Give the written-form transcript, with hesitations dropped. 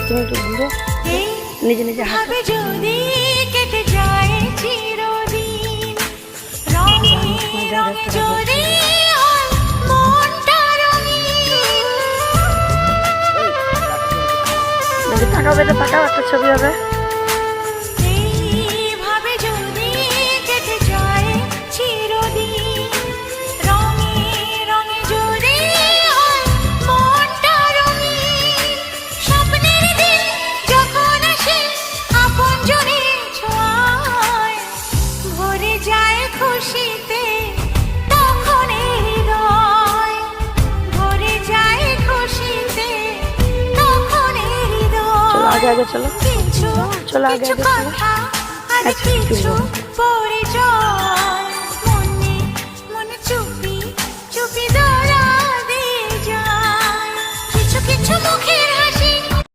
তুমি একটু ঘুরো নিজে নিজে হাঁটো। যদি কেটে যায় চিরদিন রঙে রঙে যদি হয় মনটা রঙিন। তাকাও বেটা, তাকাও, একটা ছবি হবে। এইভাবে যদি কেটে যায় চিরদিন রঙে রঙে যদি হয় মনটা রঙিন। স্বপ্নের দিন যখন আসে আপনজনের ছোঁয়ায় ভরে যায় খুশিতে তখন এই হৃদয় ভরে যায় খুশিতে তখন এই চলো হৃদয়। আগে আগে চলো, কিছু চলো আগে কিছু আগে চলো। কথা আর আচ্ছা, কিছু চলো। পরিচয়